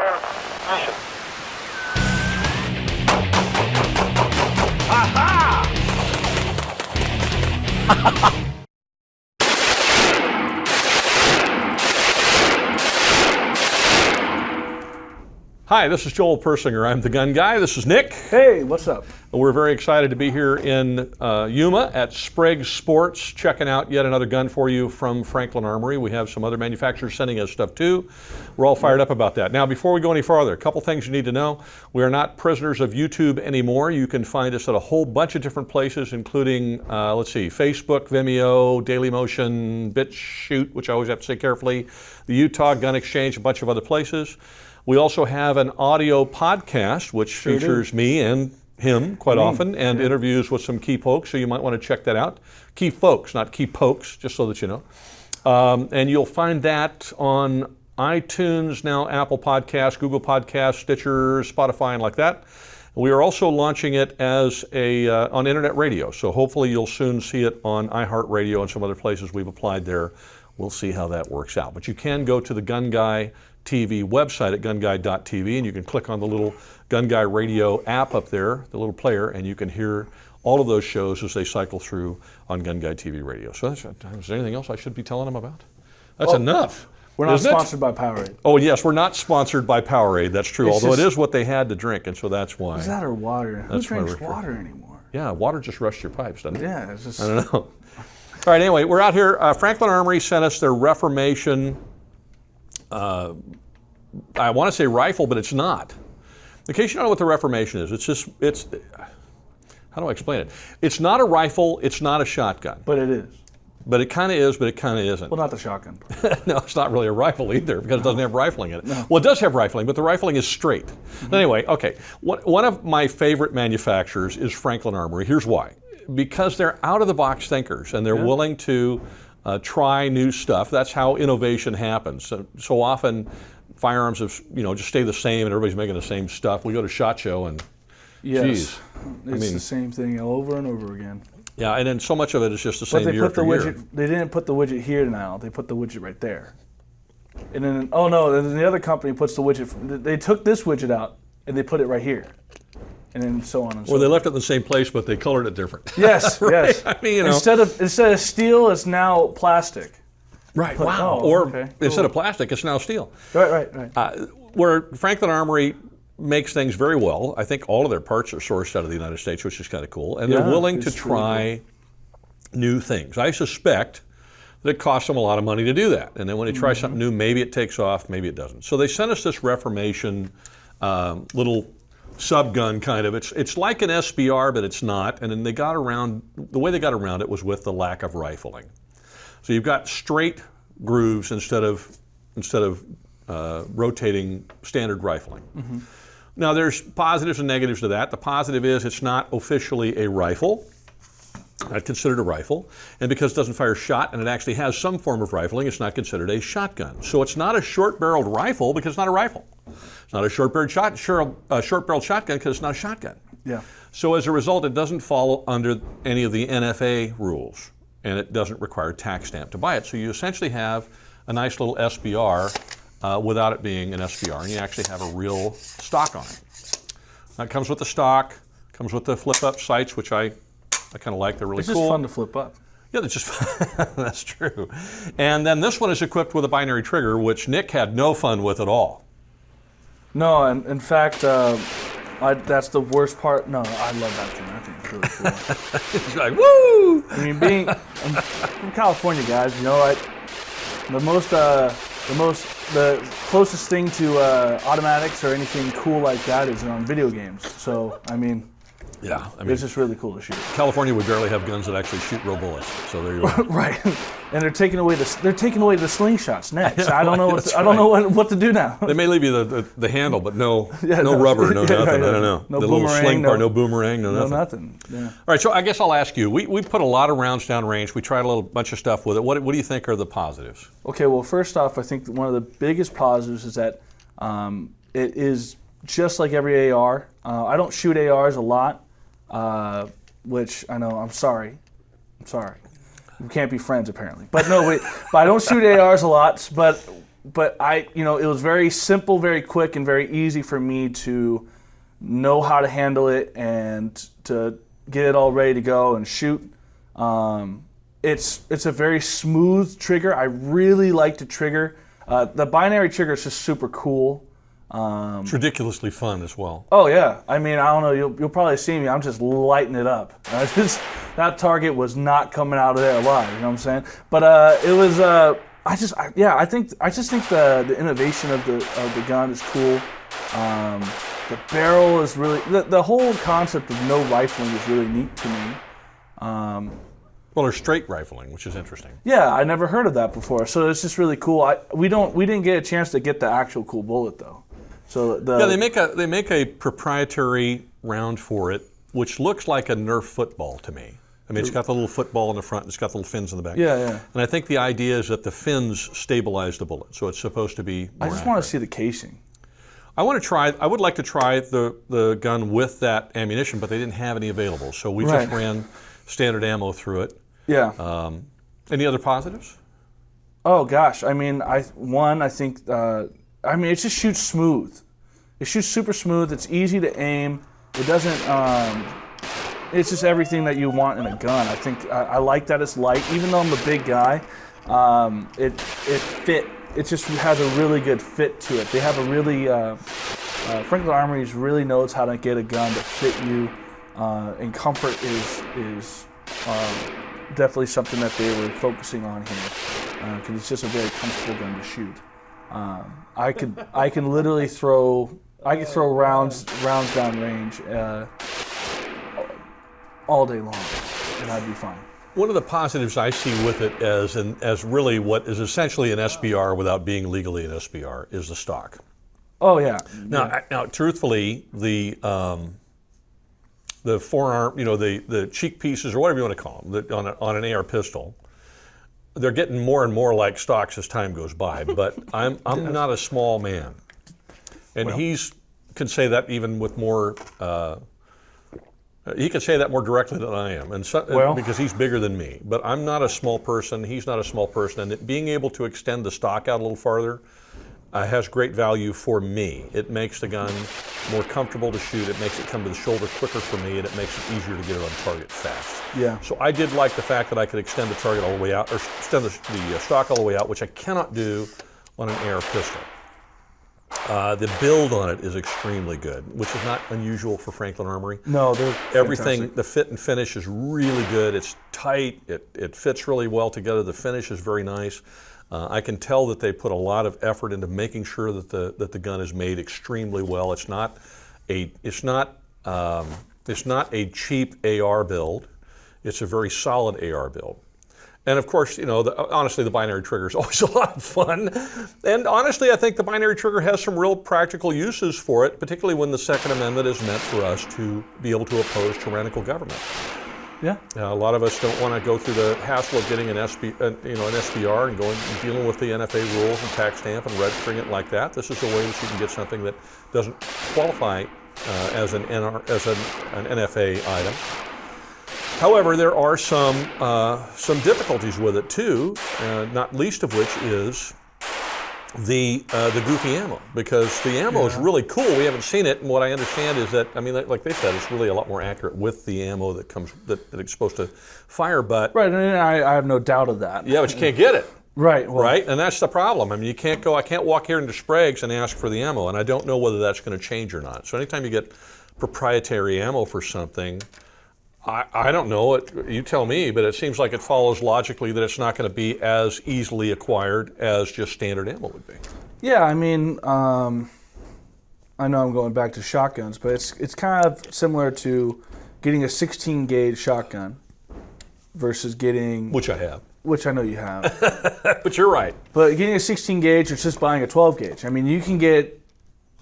transmission. Hi, this is Joel Persinger. I'm the gun guy. This is Nick. Hey, what's up? We're very excited to be here in Yuma at Sprague Sports, checking out yet another gun for you from Franklin Armory. We have some other manufacturers sending us stuff too. We're all fired up about that. Now, before we go any farther, a couple things you need to know. We are not prisoners of YouTube anymore. You can find us at a whole bunch of different places, including, Facebook, Vimeo, Dailymotion, BitChute, which I always have to say carefully, the Utah Gun Exchange, a bunch of other places. We also have an audio podcast, which features me and him quite often, and interviews with some key folks, so you might want to check that out. Key folks, not key pokes, just so that you know. And you'll find that on iTunes, now Apple Podcasts, Google Podcasts, Stitcher, Spotify, and like that. We are also launching it as on internet radio, so hopefully you'll soon see it on iHeartRadio and some other places we've applied there. We'll see how that works out. But you can go to the GunGuyTV website at GunGuy.tv, and you can click on the little GunGuy radio app up there, the little player, and you can hear all of those shows as they cycle through on GunGuyTV radio. So is there anything else I should be telling them about? That's enough. We're not sponsored by Powerade. Oh yes, we're not sponsored by Powerade, that's true, although it is what they had to drink, and so that's why. Is that or water? Who drinks water anymore? Yeah, water just rushed your pipes, doesn't it? Yeah, it's just... I don't know. All right, anyway, we're out here. Franklin Armory sent us their Reformation, I want to say rifle, but it's not. In case you don't know what the Reformation is, how do I explain it? It's not a rifle, it's not a shotgun. But it is. But it kind of is, but it kind of isn't. Well, not the shotgun. No, it's not really a rifle either, because it doesn't have rifling in it. No. Well, it does have rifling, but the rifling is straight. Anyway, okay, one of my favorite manufacturers is Franklin Armory. Here's why. Because they're out-of-the-box thinkers, and they're willing to try new stuff. That's how innovation happens. So often, firearms have, just stay the same, and everybody's making the same stuff. We go to SHOT Show, and geez, it's the same thing over and over again. Yeah, and then so much of it is just the same year after year. They didn't put the widget here now. They put the widget right there. And then, then the other company puts the widget. They took this widget out and they put it right here. And then so on and so on. Well, they left it in the same place, but they colored it different. Yes, right? Yes. I mean, instead of steel, it's now plastic. Right. Wow. Instead of plastic, it's now steel. Right. Where Franklin Armory makes things very well. I think all of their parts are sourced out of the United States, which is kind of cool. And they're willing to try new things. I suspect that it costs them a lot of money to do that. And then when they try something new, maybe it takes off, maybe it doesn't. So they sent us this Reformation little subgun kind of. It's like an SBR, but it's not. And then the way they got around it was with the lack of rifling. So you've got straight grooves instead of rotating standard rifling. Now there's positives and negatives to that. The positive is it's not officially a rifle. Not considered a rifle, and because it doesn't fire shot and it actually has some form of rifling, it's not considered a shotgun. So it's not a short-barreled rifle because it's not a rifle. It's not a short-barreled shotgun because it's not a shotgun. Yeah. So as a result, it doesn't fall under any of the NFA rules, and it doesn't require a tax stamp to buy it. So you essentially have a nice little SBR without it being an SBR, and you actually have a real stock on it. Now, it comes with the stock, comes with the flip-up sights, which I kind of like. They're really cool. It's just fun to flip up. Yeah, that's just that's true. And then this one is equipped with a binary trigger, which Nick had no fun with at all. No, and in fact, that's the worst part. No, I love that thing. I think it's really cool. He's like, woo! I mean, I'm from California, guys. The closest thing to automatics or anything cool like that is on video games. So, I mean, yeah, it's just really cool to shoot. California would barely have guns that actually shoot real bullets. So there you go. Right, and they're taking away the slingshots next. I don't know what to do now. They may leave you the handle, but no rubber, no nothing. Right. I don't know. No the boomerang, little sling part, no boomerang, no nothing. Yeah. All right, so I guess I'll ask you. We put a lot of rounds down range. We tried a bunch of stuff with it. What do you think are the positives? Okay, well, first off, I think one of the biggest positives is that it is just like every AR. I don't shoot ARs a lot. Which I know, I'm sorry. We can't be friends apparently. But no, but I don't shoot ARs a lot, but but it was very simple, very quick, and very easy for me to know how to handle it and to get it all ready to go and shoot. It's a very smooth trigger. I really like to trigger. The binary trigger is just super cool. It's ridiculously fun as well. Oh yeah, I mean, I don't know. You'll probably see me. I'm just lighting it up. That target was not coming out of there alive. You know what I'm saying? But it was. I just think the innovation of the gun is cool. The barrel is really the whole concept of no rifling is really neat to me. Well, there's straight rifling, which is interesting. Yeah, I never heard of that before. So it's just really cool. We didn't get a chance to get the actual cool bullet though. So they make a proprietary round for it, which looks like a Nerf football to me. I mean, it's got the little football in the front, and it's got the little fins in the back. Yeah, yeah. And I think the idea is that the fins stabilize the bullet, so it's supposed to be more I just want to see the casing. I would like to try the gun with that ammunition, but they didn't have any available, so we just ran standard ammo through it. Yeah. Any other positives? Oh gosh, I mean, it just shoots smooth. It shoots super smooth. It's easy to aim. It doesn't. It's just everything that you want in a gun. I think I like that it's light, even though I'm a big guy. It fit. It just has a really good fit to it. They have a really Franklin Armory really knows how to get a gun to fit you, and comfort is definitely something that they were focusing on here, because it's just a very comfortable gun to shoot. I can literally throw rounds down range all day long, and I'd be fine. One of the positives I see with it as really what is essentially an SBR without being legally an SBR is the stock. Oh yeah. Now, truthfully, the forearm, the cheek pieces or whatever you want to call them, on an AR pistol, they're getting more and more like stocks as time goes by. But I'm not a small man, and he's can say that even with more. He can say that more directly than I am, because he's bigger than me. But I'm not a small person. He's not a small person, and being able to extend the stock out a little farther has great value for me. It makes the gun more comfortable to shoot. It makes it come to the shoulder quicker for me, and it makes it easier to get it on target fast. Yeah. So I did like the fact that I could extend the target all the way out, or extend the stock all the way out, which I cannot do on an AR pistol. The build on it is extremely good, which is not unusual for Franklin Armory. No, they're everything. fantastic. The fit and finish is really good. It's tight. It fits really well together. The finish is very nice. I can tell that they put a lot of effort into making sure that the gun is made extremely well. It's not a cheap AR build. It's a very solid AR build. And of course, honestly, the binary trigger is always a lot of fun. And honestly, I think the binary trigger has some real practical uses for it, particularly when the Second Amendment is meant for us to be able to oppose tyrannical government. Yeah. A lot of us don't want to go through the hassle of getting an SBR and dealing with the NFA rules and tax stamp and registering it like that. This is a way that you can get something that doesn't qualify as an NFA item. However, there are some difficulties with it too, not least of which is the goofy ammo, because the ammo is really cool. We haven't seen it, and what I understand is that, like they said, it's really a lot more accurate with the ammo that it's supposed to fire. But right, and I have no doubt of that. Yeah, but you can't get it. Right. Well, right, and that's the problem. I can't walk here into Sprague's and ask for the ammo, and I don't know whether that's going to change or not. So anytime you get proprietary ammo for something, I don't know, you tell me, but it seems like it follows logically that it's not going to be as easily acquired as just standard ammo would be. Yeah, I know I'm going back to shotguns, but it's kind of similar to getting a 16 gauge shotgun versus getting... Which I have. Which I know you have. But you're right. But getting a 16 gauge or just buying a 12 gauge. You can get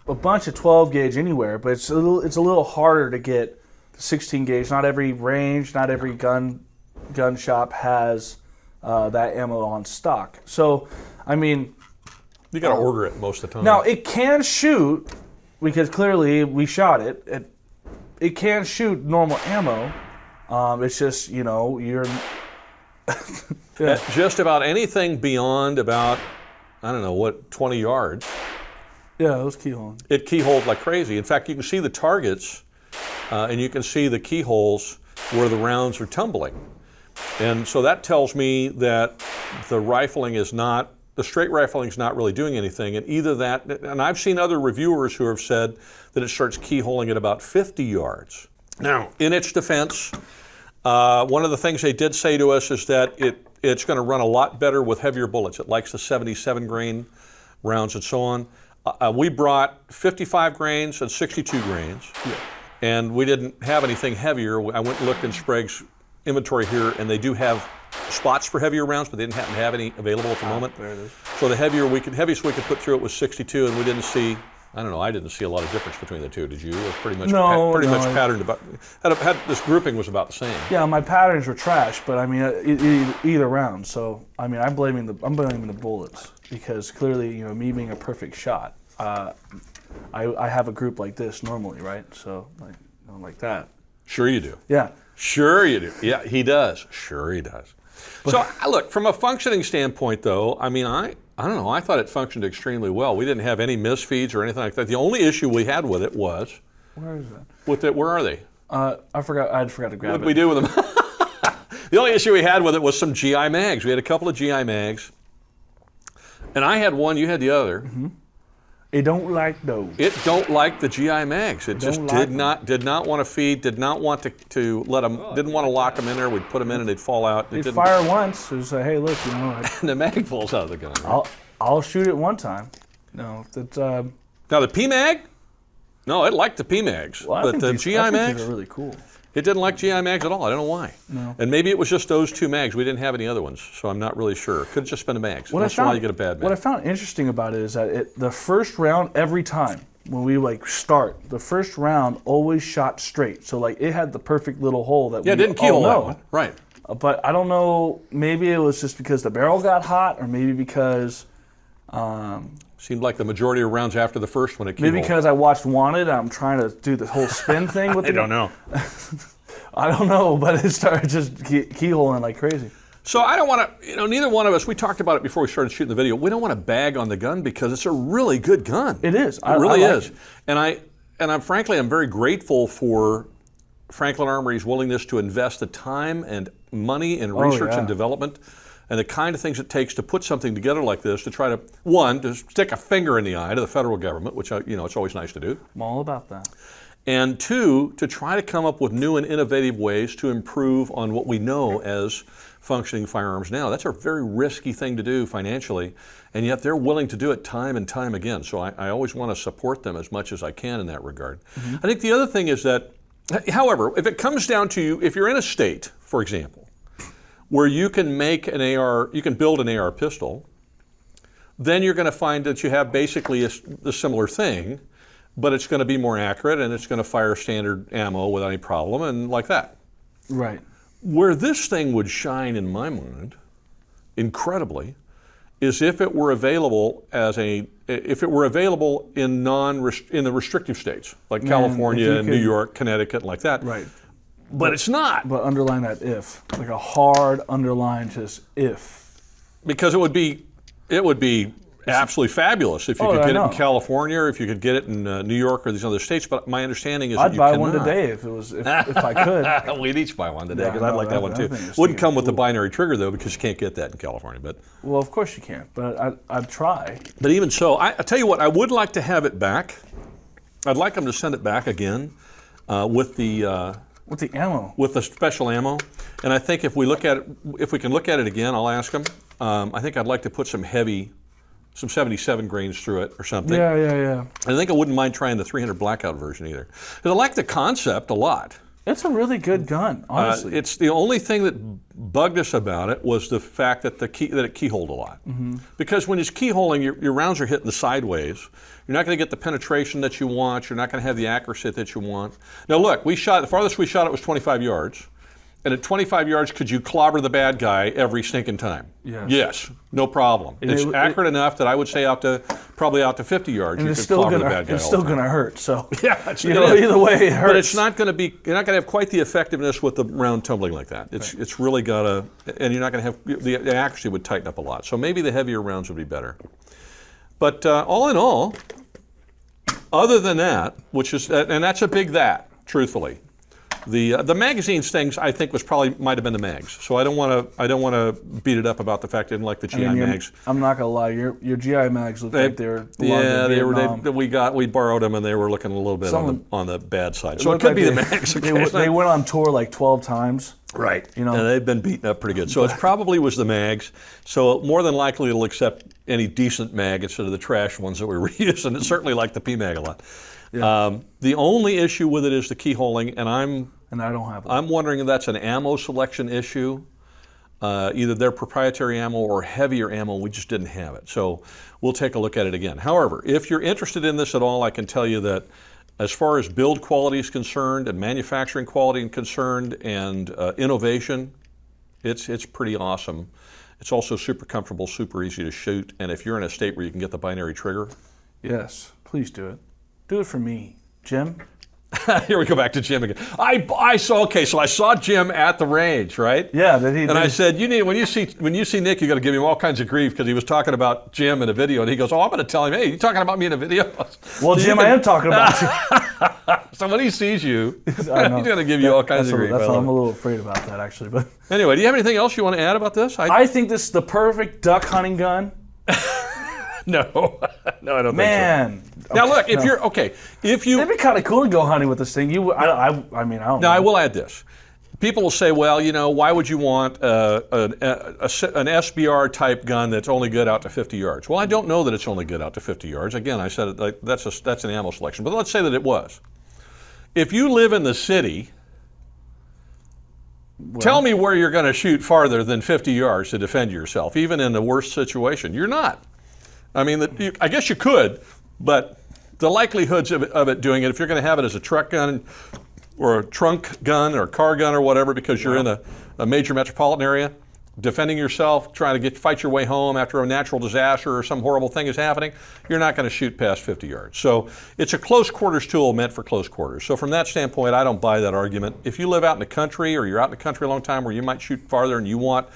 a bunch of 12 gauge anywhere, but it's a little harder to get 16 gauge. Not every range, not every gun shop has that ammo on stock. So, you got to order it most of the time. Now it can shoot, because clearly we shot it. It can shoot normal ammo. It's just you're just about anything beyond about I don't know, 20 yards. Yeah, it was keyholing. It keyholed like crazy. In fact, you can see the targets and you can see the keyholes where the rounds are tumbling. And so that tells me that the rifling is not, the straight rifling is not really doing anything. And either that, and I've seen other reviewers who have said that it starts keyholing at about 50 yards. Now, in its defense, one of the things they did say to us is that it's going to run a lot better with heavier bullets. It likes the 77 grain rounds and so on. We brought 55 grains and 62 grains, and we didn't have anything heavier. I went and looked in Sprague's inventory here, and they do have spots for heavier rounds, but they didn't happen to have any available at the moment. There it is. So the heaviest we could put through it was 62, and we didn't see, I don't know, I didn't see a lot of difference between the two. Did you? It was pretty much much patterned about, this grouping was about the same. Yeah, my patterns were trash, but I mean, either round. So I mean, I'm blaming the bullets, because clearly, you know, me being a perfect shot, I have a group like this normally, right? So like that. Sure you do. Yeah. Sure you do. Yeah, he does. Sure he does. So look, from a functioning standpoint, though, I mean, I don't know. I thought it functioned extremely well. We didn't have any misfeeds or anything like that. The only issue we had with it was. Where is that? With it, where are they? I forgot to grab it. What did we do with them? The only issue we had with it was some GI mags. We had a couple of GI mags, and I had one. You had the other. Mm-hmm. It don't like those. It don't like the GI mags. It just did not want to feed. Did not want to let them. Didn't want to lock them in there. We'd put them in and they'd fall out. They'd fire once. It was like, hey, look, you know. And the mag falls out of the gun. Right? I'll shoot it one time. No, that's. Now the P mag. No, it liked the P mags, Well, but the GI mags. These are really cool. It didn't like GI mags at all. I don't know why. No. And maybe it was just those two mags. We didn't have any other ones, so I'm not really sure. Could have just been the mags. That's why you get a bad mag. What I found interesting about it is that the first round every time when we start, the first round always shot straight. So it had the perfect little hole that it didn't keyhole that one. Right. But I don't know. Maybe it was just because the barrel got hot, or maybe because. Seemed like the majority of rounds after the first one it keyholed. Maybe because I watched Wanted, and I'm trying to do the whole spin thing with it. I don't know. I don't know, but it started just keyholing like crazy. So I don't want to, neither one of us, we talked about it before we started shooting the video, we don't want to bag on the gun because it's a really good gun. It is. It really is. And I'm frankly, I'm very grateful for Franklin Armory's willingness to invest the time and money in research and development and the kind of things it takes to put something together like this to try to, one, to stick a finger in the eye to the federal government, which, it's always nice to do. I'm all about that. And two, to try to come up with new and innovative ways to improve on what we know as functioning firearms now. That's a very risky thing to do financially, and yet they're willing to do it time and time again. So I always want to support them as much as I can in that regard. Mm-hmm. I think the other thing is that, however, if it comes down to if you're in a state, for example, where you can make an AR, you can build an AR pistol, then you're going to find that you have basically a similar thing, but it's going to be more accurate and it's going to fire standard ammo without any problem and like that. Right. Where this thing would shine in my mind, incredibly, is if it were available in the restrictive states like California and New York, Connecticut, like that. Right. But it's not. But underline that if, like a hard underline, just if. Because it would be absolutely fabulous if you could get it in California, or if you could get it in New York or these other states. But my understanding is that you cannot. I'd buy one today if I could. We'd each buy one today because I'd like that one too. Wouldn't come with the binary trigger though, because you can't get that in California. But well, of course you can't. But I'd try. But even so, I tell you what, I would like to have it back. I'd like them to send it back again with the. With the ammo. With the special ammo. And I think if we can look at it again, I'll ask them. I think I'd like to put some 77 grains through it or something. Yeah. I think I wouldn't mind trying the 300 blackout version either. Because I like the concept a lot. It's a really good gun, honestly. It's the only thing that bugged us about it was the fact that it keyholed a lot. Mm-hmm. Because when it's keyholing, your rounds are hitting the sideways. You're not going to get the penetration that you want. You're not going to have the accuracy that you want. Now look, the farthest we shot it was 25 yards. And at 25 yards, could you clobber the bad guy every stinking time? Yes. Yes, no problem. It's accurate enough that I would say probably out to 50 yards, you could clobber the bad guy. It's still going to hurt. So yeah, either way, it hurts. But it's not going to be. You're not going to have quite the effectiveness with the round tumbling like that. It's really got to, and you're not going to have the accuracy would tighten up a lot. So maybe the heavier rounds would be better. But all in all, other than that, which is, and that's a big that, truthfully. The magazines things I think might have been the mags. So I don't want to beat it up about the fact I didn't like the GI mags. I'm not gonna lie, your GI mags look like they're we borrowed them and they were looking a little bit on the bad side. So it could be the mags. They went on tour like 12 times. Right. And they've been beaten up pretty good. So it probably was the mags. So more than likely it'll accept any decent mag instead of the trash ones that we were using. It's certainly like the P-Mag a lot. Yeah. The only issue with it is the keyholing, and I don't have it. I'm wondering if that's an ammo selection issue, either their proprietary ammo or heavier ammo. We just didn't have it, so we'll take a look at it again. However, if you're interested in this at all, I can tell you that as far as build quality is concerned, and manufacturing quality is concerned, and innovation, it's pretty awesome. It's also super comfortable, super easy to shoot, and if you're in a state where you can get the binary trigger, yes, please do it. Do it for me, Jim. Here we go back to Jim again. I saw Jim at the range, right? Yeah, I said, when you see Nick, you got to give him all kinds of grief because he was talking about Jim in a video, and he goes, "Oh, I'm going to tell him, hey, you talking about me in a video?" Well, Jim, I am talking about you. So when he sees you, he's going to give you all kinds of grief. I'm a little afraid about that, actually. But anyway, do you have anything else you want to add about this? I think this is the perfect duck hunting gun. No, I don't think so. Man. Now look, if it'd be kind of cool to go hunting with this thing. I don't know. Now I will add this. People will say, well, why would you want an SBR type gun that's only good out to 50 yards? Well, I don't know that it's only good out to 50 yards. Again, I said that's an ammo selection. But let's say that it was. If you live in the city, tell me where you're going to shoot farther than 50 yards to defend yourself, even in the worst situation. You're not. I mean, I guess you could, but the likelihoods of it doing it, if you're going to have it as a truck gun or a trunk gun or car gun or whatever, because you're in a major metropolitan area, defending yourself, trying to fight your way home after a natural disaster or some horrible thing is happening, you're not going to shoot past 50 yards. So it's a close quarters tool meant for close quarters. So from that standpoint, I don't buy that argument. If you live out in the country or you're out in the country a long time where you might shoot farther and you want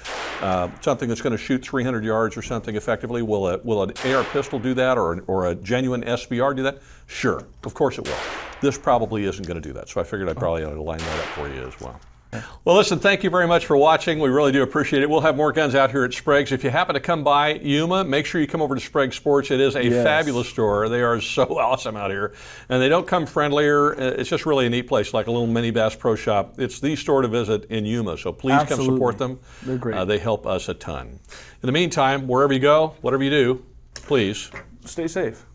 something that's going to shoot 300 yards or something effectively, will an AR pistol do that or a genuine SBR do that? Sure, of course it will. This probably isn't going to do that. So I figured I probably ought to line that up for you as well. Well, listen, thank you very much for watching. We really do appreciate it. We'll have more guns out here at Sprague's. If you happen to come by Yuma, make sure you come over to Sprague Sports. It is a fabulous store. They are so awesome out here. And they don't come friendlier. It's just really a neat place, like a little mini Bass Pro Shop. It's the store to visit in Yuma, so please come support them. They're great. They help us a ton. In the meantime, wherever you go, whatever you do, please stay safe.